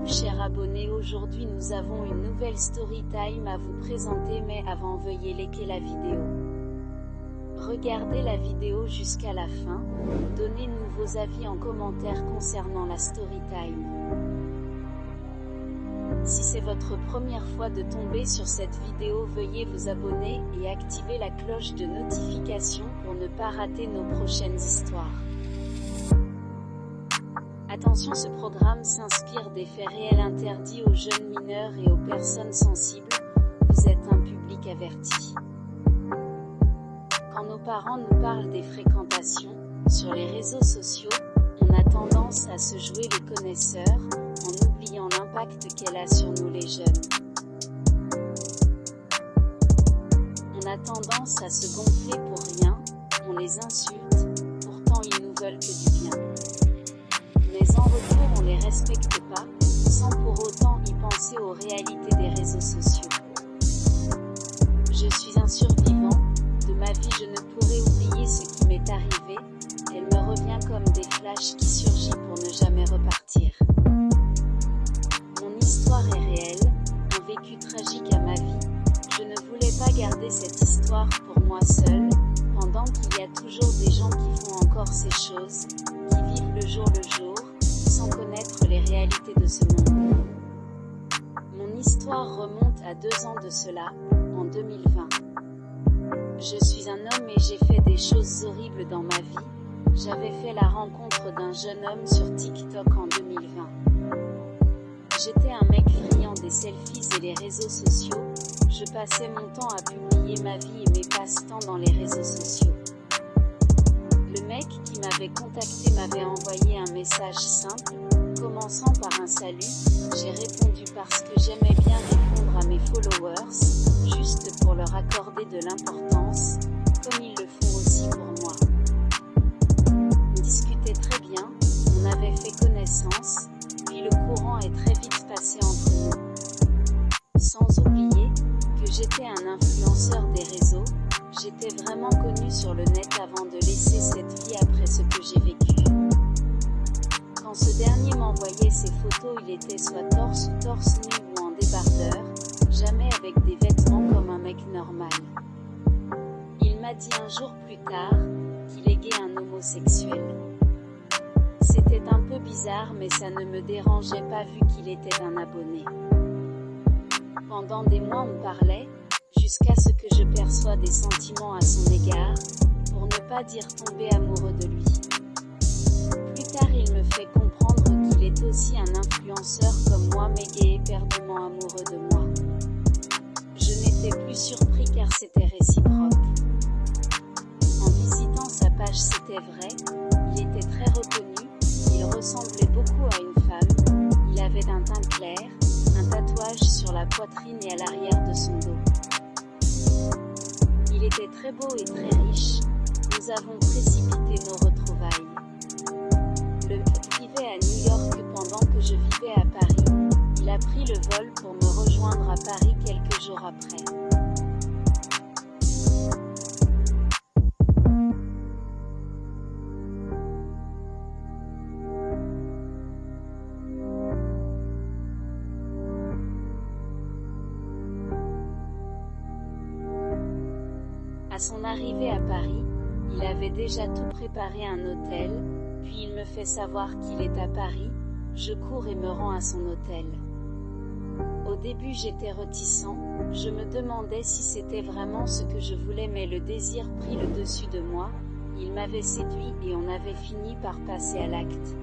Chers abonnés, aujourd'hui nous avons une nouvelle story time à vous présenter, mais avant veuillez liker la vidéo. Regardez la vidéo jusqu'à la fin, donnez-nous vos avis en commentaire concernant la story time. Si c'est votre première fois de tomber sur cette vidéo, veuillez vous abonner et activer la cloche de notification pour ne pas rater nos prochaines histoires. Attention, ce programme s'inspire des faits réels interdits aux jeunes mineurs et aux personnes sensibles. Vous êtes un public averti. Quand nos parents nous parlent des fréquentations sur les réseaux sociaux, on a tendance à se jouer les connaisseurs, en oubliant l'impact qu'elle a sur nous les jeunes. On a tendance à se gonfler pour rien, on les insulte, pourtant ils nous veulent que du bien. Mais en retour on les respecte pas, sans pour autant y penser aux réalités des réseaux sociaux. Je suis un survivant, de ma vie je ne pourrai oublier ce qui m'est arrivé, elle me revient comme des flashs qui surgissent pour ne jamais repartir. Mon histoire est réelle, un vécu tragique à ma vie, je ne voulais pas garder cette histoire pour moi seule, pendant qu'il y a toujours des gens qui font encore ces choses, qui vivent le jour, sans connaître les réalités de ce monde. Mon histoire remonte à 2 ans de cela, en 2020. Je suis un homme et j'ai fait des choses horribles dans ma vie. J'avais fait la rencontre d'un jeune homme sur TikTok en 2020. J'étais un mec friand des selfies et les réseaux sociaux. Je passais mon temps à publier ma vie et mes passe-temps dans les réseaux sociaux. Le mec qui m'avait contacté m'avait envoyé un message simple, commençant par un salut. J'ai répondu parce que j'aimais bien répondre à mes followers, juste pour leur accorder de l'importance, comme ils le font aussi pour moi. On discutait très bien, on avait fait connaissance, puis le courant est très vite passé entre nous. Sans oublier que j'étais un influenceur des réseaux. J'étais vraiment connu sur le net avant de laisser cette vie après ce que j'ai vécu. Quand ce dernier m'envoyait ses photos, il était soit torse nu ou en débardeur, jamais avec des vêtements comme un mec normal. Il m'a dit un jour plus tard qu'il est gay, un homosexuel. C'était un peu bizarre, mais ça ne me dérangeait pas vu qu'il était un abonné. Pendant des mois on parlait, jusqu'à ce que je perçois des sentiments à son égard, pour ne pas dire tomber amoureux de lui. Plus tard il me fait comprendre qu'il est aussi un influenceur comme moi, mais gay et éperdument amoureux de moi. Je n'étais plus surpris car c'était réciproque. En visitant sa page, c'était vrai, il était très reconnu, il ressemblait beaucoup à une femme, il avait un teint clair, un tatouage sur la poitrine et à l'arrière de son dos. Il était très beau et très riche, nous avons précipité nos retrouvailles. Le mec vivait à New York pendant que je vivais à Paris, il a pris le vol pour me rejoindre à Paris quelques jours après. À son arrivée à Paris, il avait déjà tout préparé, un hôtel, puis il me fait savoir qu'il est à Paris, je cours et me rends à son hôtel. Au début j'étais réticent, je me demandais si c'était vraiment ce que je voulais, mais le désir prit le dessus de moi, il m'avait séduit et on avait fini par passer à l'acte.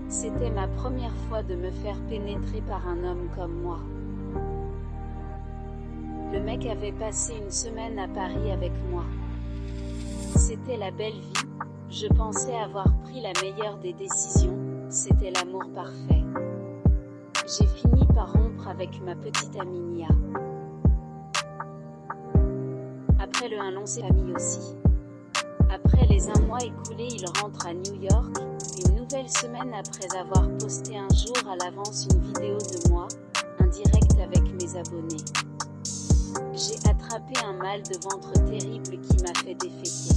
C'était ma première fois de me faire pénétrer par un homme comme moi. Le mec avait passé une semaine à Paris avec moi. C'était la belle vie, je pensais avoir pris la meilleure des décisions, c'était l'amour parfait. J'ai fini par rompre avec ma petite amie Nia. Après le 1 an, c'est famille aussi. Après les 1 mois écoulés, il rentre à New York, une nouvelle semaine après avoir posté un jour à l'avance une vidéo de moi, un direct avec des abonnés. J'ai attrapé un mal de ventre terrible qui m'a fait déféquer.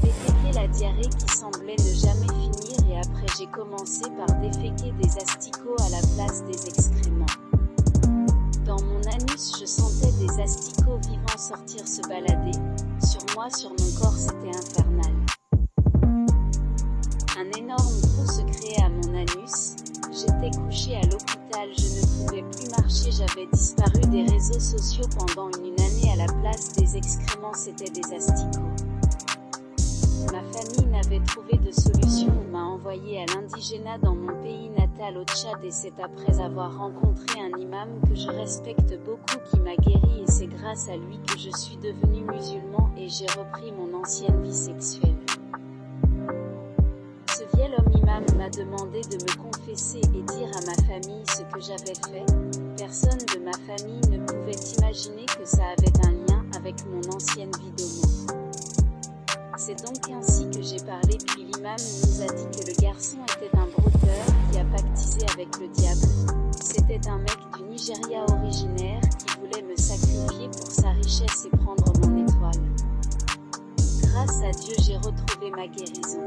Déféquer la diarrhée qui semblait ne jamais finir et après j'ai commencé par déféquer des asticots à la place des excréments. Dans mon anus je sentais des asticots vivants sortir se balader. Sur moi, sur mon corps, c'était infernal. Un énorme trou se créait à mon anus. J'étais couchée à l'hôpital, je ne pouvais plus marcher, j'avais disparu des réseaux sociaux pendant une année. À la place des excréments, c'était des asticots. Ma famille n'avait trouvé de solution, on m'a envoyé à l'indigénat dans mon pays natal au Tchad et c'est après avoir rencontré un imam que je respecte beaucoup qui m'a guéri et c'est grâce à lui que je suis devenu musulman et j'ai repris mon ancienne vie sexuelle. Ce vieil homme imam m'a demandé de me confesser et dire à ma famille ce que j'avais fait. Personne de ma famille ne pouvait imaginer que ça avait un lien avec mon ancienne vie d'homo. C'est donc ainsi que j'ai parlé puis l'imam nous a dit que le garçon était un brouteur qui a pactisé avec le diable. C'était un mec du Nigeria originaire qui voulait me sacrifier pour sa richesse et prendre mon étoile. Grâce à Dieu j'ai retrouvé ma guérison.